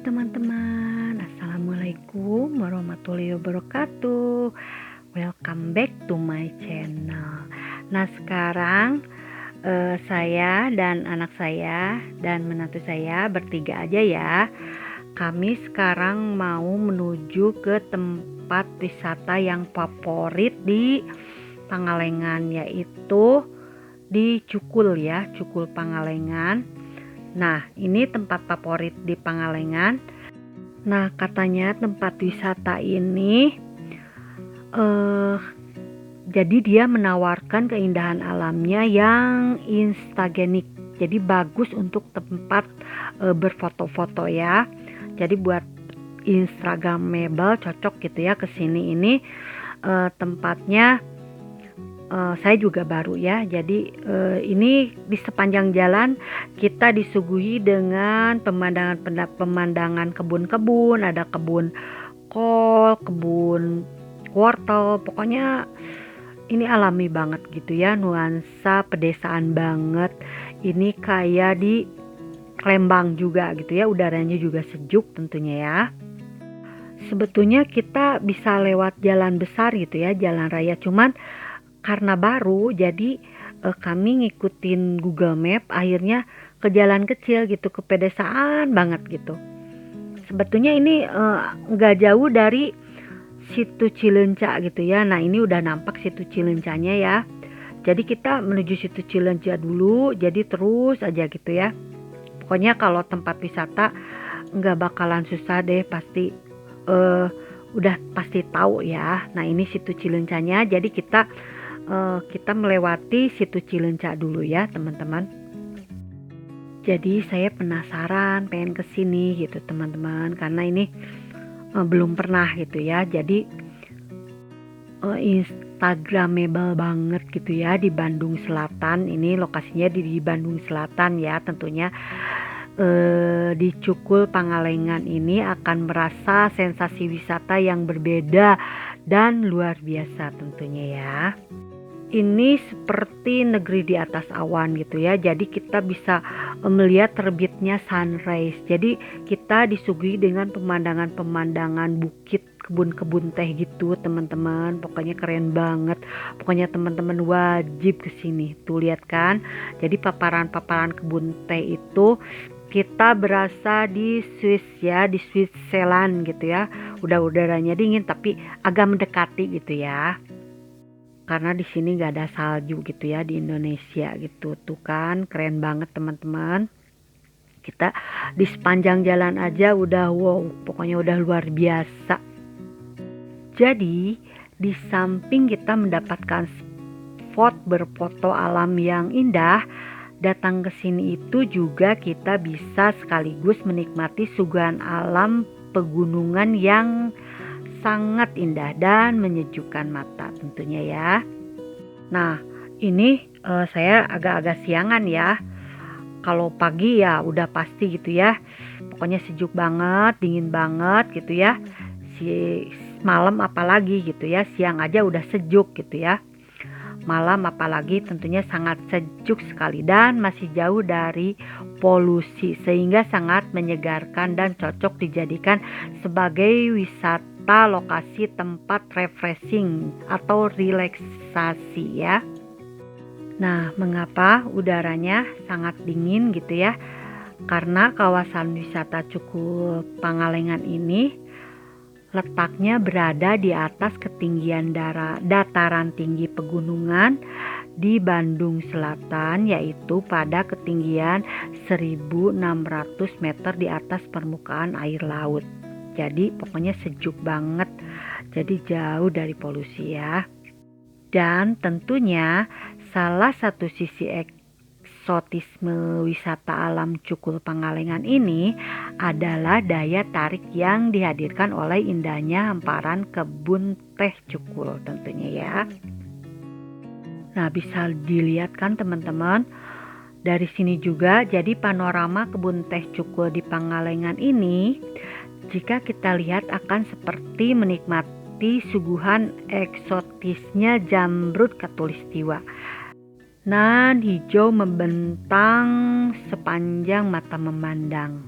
teman-teman, assalamualaikum warahmatullahi wabarakatuh. Welcome back to my channel. Nah sekarang saya dan anak saya dan menantu saya bertiga aja ya. Kami sekarang mau menuju ke tempat wisata yang favorit di Pangalengan, yaitu di Cukul ya, Cukul Pangalengan. Nah, ini tempat favorit di Pangalengan. Nah, katanya tempat wisata ini jadi dia menawarkan keindahan alamnya yang instagenik. Jadi bagus untuk tempat berfoto-foto ya. Jadi buat instagramable cocok gitu ya ke sini. Ini tempatnya saya juga baru ya. Jadi ini di sepanjang jalan kita disuguhi dengan pemandangan kebun-kebun, ada kebun kol, kebun wortel, pokoknya ini alami banget gitu ya, nuansa pedesaan banget. Ini kayak di Lembang juga gitu ya, udaranya juga sejuk tentunya ya. Sebetulnya kita bisa lewat jalan besar gitu ya, jalan raya, cuman karena baru jadi kami ngikutin Google Map, akhirnya ke jalan kecil gitu, ke pedesaan banget gitu. Sebetulnya ini nggak jauh dari situ Cileunca gitu ya. Nah ini udah nampak situ Cilencanya ya. Jadi kita menuju situ Cileunca dulu, jadi terus aja gitu ya. Pokoknya kalau tempat wisata nggak bakalan susah deh, pasti udah pasti tahu ya. Nah ini situ Cilencanya, jadi kita melewati situ Cileunca dulu ya teman-teman. Jadi saya penasaran pengen kesini gitu teman-teman, karena ini belum pernah gitu ya. Jadi instagramable banget gitu ya di Bandung Selatan. Ini lokasinya di Bandung Selatan ya tentunya. Di Cukul Pangalengan ini akan merasa sensasi wisata yang berbeda dan luar biasa tentunya ya. Ini seperti negeri di atas awan gitu ya. Jadi kita bisa melihat terbitnya sunrise. Jadi kita disuguhi dengan pemandangan-pemandangan bukit, kebun-kebun teh gitu teman-teman. Pokoknya keren banget. Pokoknya teman-teman wajib kesini. Tuh lihat kan. Jadi paparan-paparan kebun teh itu kita berasa di Swiss ya, di Switzerland gitu ya. Udaranya dingin tapi agak mendekati gitu ya. Karena di sini nggak ada salju gitu ya di Indonesia gitu. Tuh kan keren banget teman-teman. Kita di sepanjang jalan aja udah wow, pokoknya udah luar biasa. Jadi di samping kita mendapatkan spot berfoto alam yang indah, datang ke sini itu juga kita bisa sekaligus menikmati suguhan alam pegunungan yang sangat indah dan menyejukkan mata tentunya ya. Nah ini saya agak-agak siangan ya. Kalau pagi ya udah pasti gitu ya. Pokoknya sejuk banget, dingin banget gitu ya. Malam apalagi gitu ya. Siang aja udah sejuk gitu ya. Malam apalagi tentunya sangat sejuk sekali dan masih jauh dari polusi, sehingga sangat menyegarkan dan cocok dijadikan sebagai wisata lokasi tempat refreshing atau relaksasi ya. Nah, mengapa udaranya sangat dingin gitu ya? Karena kawasan wisata Cukul Pangalengan ini letaknya berada di atas ketinggian dataran tinggi pegunungan di Bandung Selatan, yaitu pada ketinggian 1.600 meter di atas permukaan air laut. Jadi pokoknya sejuk banget, jadi jauh dari polusi ya. Dan tentunya salah satu sisi eksotisme wisata alam Cukul Pangalengan ini adalah daya tarik yang dihadirkan oleh indahnya hamparan kebun teh Cukul tentunya ya. Nah bisa dilihat kan teman-teman dari sini juga. Jadi panorama kebun teh Cukul di Pangalengan ini jika kita lihat akan seperti menikmati suguhan eksotisnya jamrut khatulistiwa. Nan hijau membentang sepanjang mata memandang.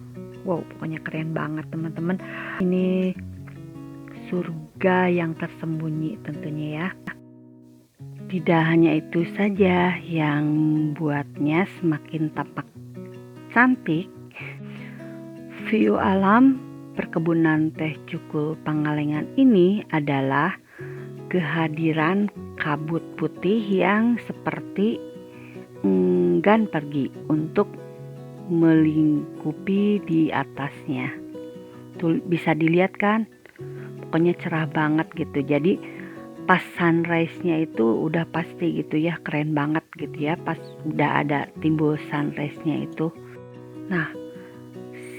Wow, pokoknya keren banget teman-teman. Ini surga yang tersembunyi tentunya ya. Tidak hanya itu saja yang membuatnya semakin tampak cantik, view alam perkebunan teh Cukul Pangalengan ini adalah kehadiran kabut putih yang seperti enggan pergi untuk melingkupi di atasnya. Tuh, bisa dilihat kan, pokoknya cerah banget gitu. Jadi pas sunrise-nya itu udah pasti gitu ya, keren banget gitu ya, pas udah ada timbul sunrise-nya itu. Nah,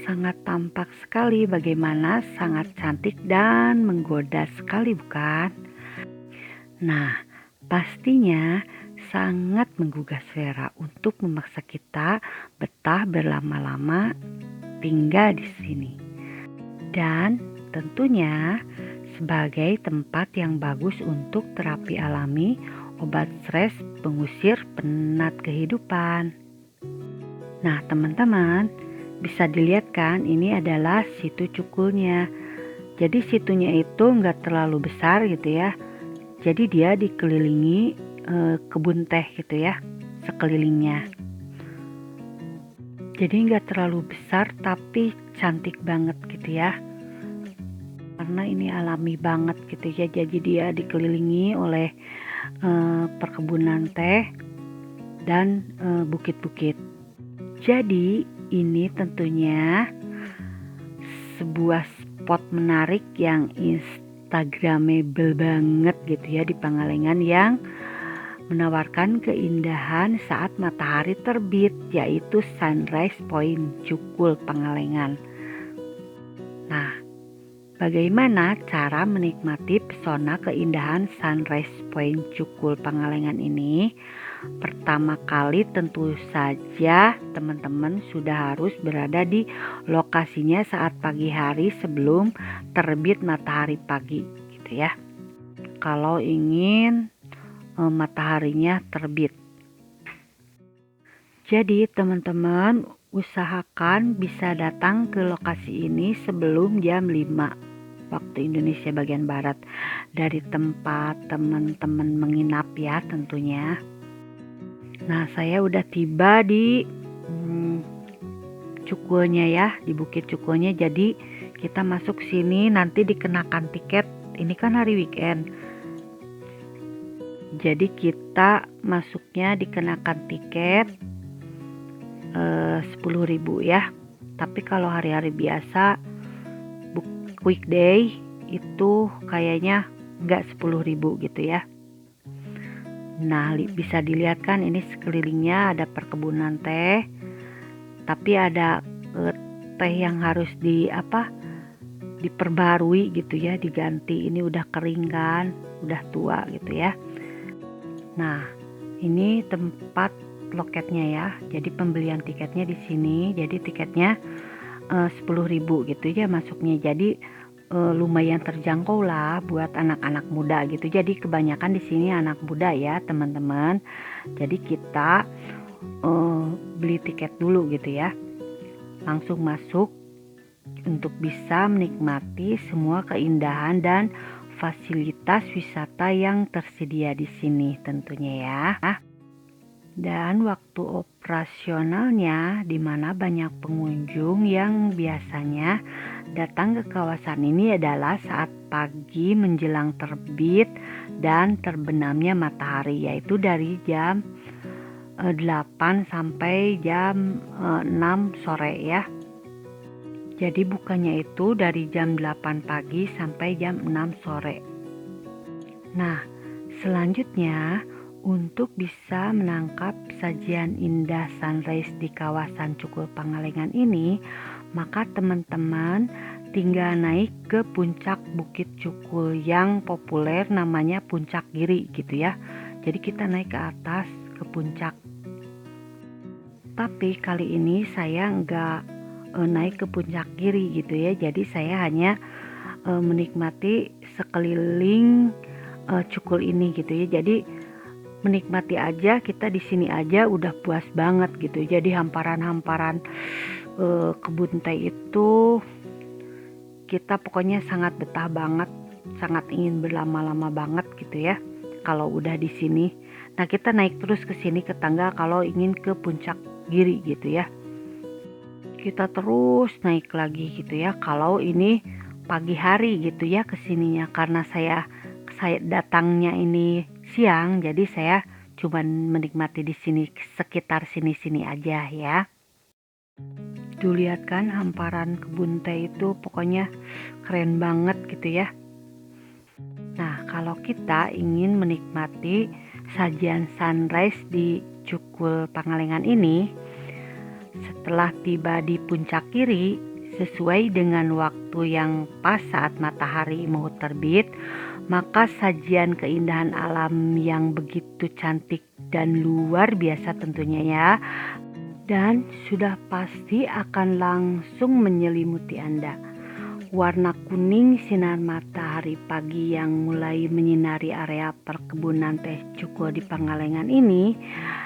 sangat tampak sekali bagaimana sangat cantik dan menggoda sekali, bukan? Nah, pastinya sangat menggugah selera untuk memaksa kita betah berlama-lama tinggal di sini. Dan tentunya sebagai tempat yang bagus untuk terapi alami, obat stres, pengusir penat kehidupan. Nah teman-teman, bisa dilihat kan, ini adalah situ Cukulnya. Jadi situnya itu nggak terlalu besar gitu ya. Jadi dia dikelilingi kebun teh gitu ya, sekelilingnya. Jadi nggak terlalu besar tapi cantik banget gitu ya. Karena ini alami banget gitu ya, jadi dia dikelilingi oleh perkebunan teh dan bukit-bukit. Jadi ini tentunya sebuah spot menarik yang instagramable banget gitu ya di Pangalengan, yang menawarkan keindahan saat matahari terbit, yaitu Sunrise Point Cukul Pangalengan. Nah, bagaimana cara menikmati pesona keindahan Sunrise Point Cukul Pangalengan ini? Pertama kali tentu saja teman-teman sudah harus berada di lokasinya saat pagi hari sebelum terbit matahari pagi gitu ya. Kalau ingin mataharinya terbit. Jadi teman-teman usahakan bisa datang ke lokasi ini sebelum jam 5 waktu Indonesia bagian Barat dari tempat teman-teman menginap ya tentunya. Nah, saya udah tiba di Cukulnya ya, di Bukit Cukulnya. Jadi kita masuk sini nanti dikenakan tiket. Ini kan hari weekend. Jadi kita masuknya dikenakan tiket 10.000 ya. Tapi kalau hari-hari biasa weekday itu kayaknya enggak 10.000 gitu ya. Nah, bisa dilihat kan ini sekelilingnya ada perkebunan teh. Tapi ada teh yang harus diperbarui gitu ya, diganti. Ini udah kering kan, udah tua gitu ya. Nah, ini tempat loketnya ya. Jadi pembelian tiketnya di sini. Jadi tiketnya 10.000 gitu ya masuknya. Jadi lumayan terjangkau lah buat anak-anak muda gitu. Jadi kebanyakan di sini anak muda ya teman-teman. Jadi kita beli tiket dulu gitu ya. Langsung masuk untuk bisa menikmati semua keindahan dan fasilitas wisata yang tersedia di sini tentunya ya. Dan waktu operasionalnya di mana banyak pengunjung yang biasanya datang ke kawasan ini adalah saat pagi menjelang terbit dan terbenamnya matahari, yaitu dari jam 8 sampai jam 6 sore ya. Jadi bukanya itu dari jam 8 pagi sampai jam 6 sore. Nah, selanjutnya untuk bisa menangkap sajian indah sunrise di kawasan Cukul Pangalengan ini, maka teman-teman tinggal naik ke puncak Bukit Cukul yang populer namanya Puncak Giri gitu ya. Jadi kita naik ke atas ke puncak. Tapi kali ini saya enggak naik ke Puncak Giri gitu ya. Jadi saya hanya menikmati sekeliling Cukul ini gitu ya. Jadi menikmati aja, kita di sini aja udah puas banget gitu. Jadi hamparan-hamparan kebun teh itu kita pokoknya sangat betah banget, sangat ingin berlama-lama banget gitu ya kalau udah di sini. Nah, kita naik terus ke sini ke tangga kalau ingin ke puncak Giri gitu ya. Kita terus naik lagi gitu ya kalau ini pagi hari gitu ya kesininya, karena saya datangnya ini siang, jadi saya cuman menikmati di sini sekitar sini-sini aja ya. Tuh lihat kan hamparan kebun teh itu pokoknya keren banget gitu ya. Nah, kalau kita ingin menikmati sajian sunrise di Cukul Pangalengan ini, setelah tiba di puncak Kiri, sesuai dengan waktu yang pas saat matahari mau terbit, maka sajian keindahan alam yang begitu cantik dan luar biasa tentunya ya, dan sudah pasti akan langsung menyelimuti Anda. Warna kuning sinar matahari pagi yang mulai menyinari area perkebunan teh Cukul di Pangalengan ini,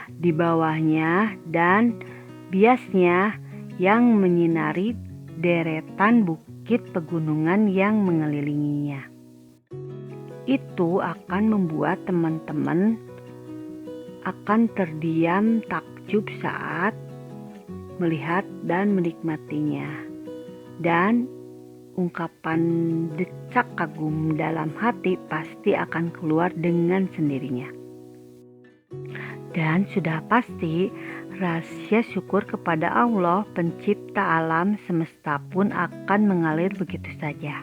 di bawahnya dan biasnya yang menyinari deretan bukit pegunungan yang mengelilinginya. Itu akan membuat teman-teman akan terdiam takjub saat melihat dan menikmatinya, dan ungkapan decak kagum dalam hati pasti akan keluar dengan sendirinya. Dan sudah pasti rahasia syukur kepada Allah pencipta alam semesta pun akan mengalir begitu saja.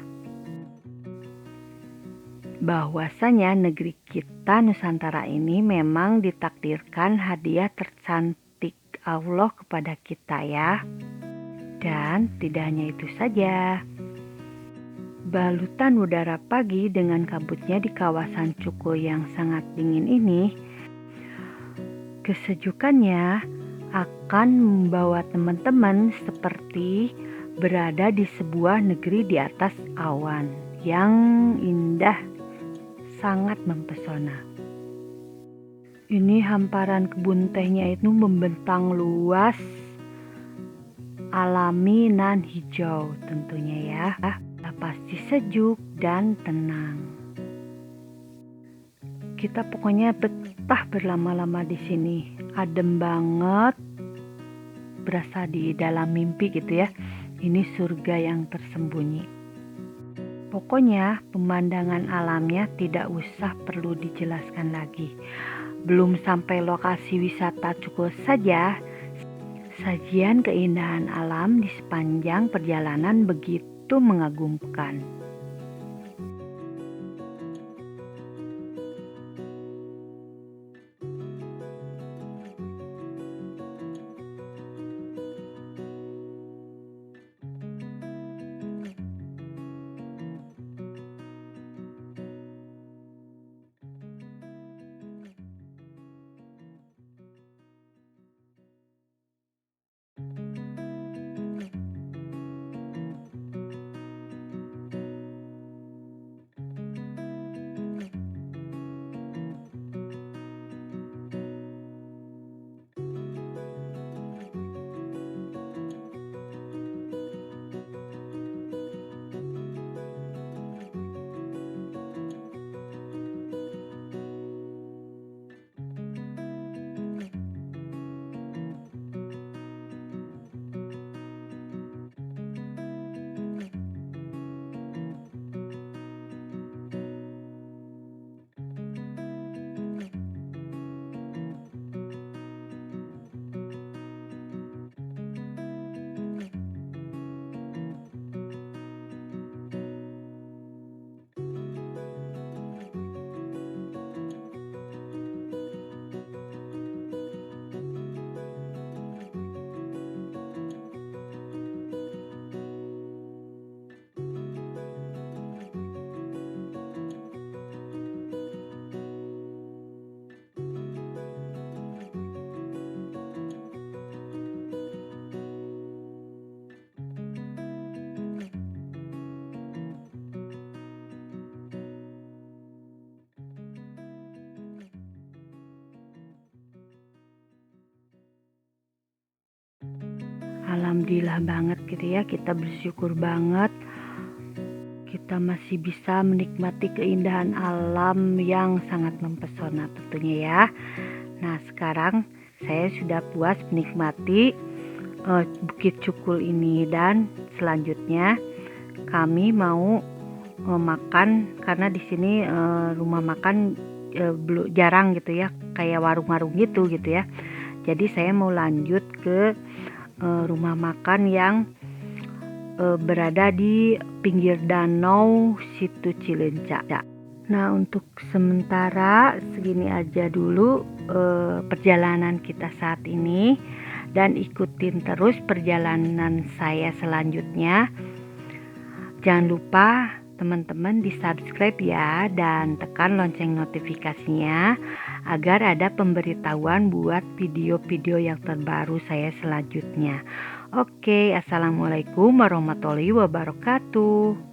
Bahwasanya negeri kita Nusantara ini memang ditakdirkan hadiah tercantik Allah kepada kita ya. Dan tidak hanya itu saja, balutan udara pagi dengan kabutnya di kawasan Cukul yang sangat dingin ini, kesejukannya akan membawa teman-teman seperti berada di sebuah negeri di atas awan yang indah, sangat mempesona. Ini hamparan kebun tehnya itu membentang luas, alami nan hijau tentunya ya. Pasti sejuk dan tenang. Kita pokoknya betah berlama-lama di sini. Adem banget, berasa di dalam mimpi gitu ya. Ini surga yang tersembunyi. Pokoknya pemandangan alamnya tidak usah perlu dijelaskan lagi. Belum sampai lokasi wisata Cukul saja, sajian keindahan alam di sepanjang perjalanan begitu mengagumkan. Alhamdulillah banget gitu ya, kita bersyukur banget kita masih bisa menikmati keindahan alam yang sangat mempesona tentunya ya. Nah, sekarang saya sudah puas menikmati Bukit Cukul ini, dan selanjutnya kami mau makan, karena di sini rumah makan jarang gitu ya, kayak warung-warung gitu ya. Jadi saya mau lanjut ke rumah makan yang berada di pinggir danau Situ Cileunca. Nah, untuk sementara segini aja dulu perjalanan kita saat ini, dan ikutin terus perjalanan saya selanjutnya. Jangan lupa teman-teman di subscribe ya, dan tekan lonceng notifikasinya agar ada pemberitahuan buat video-video yang terbaru saya selanjutnya. Oke, assalamualaikum warahmatullahi wabarakatuh.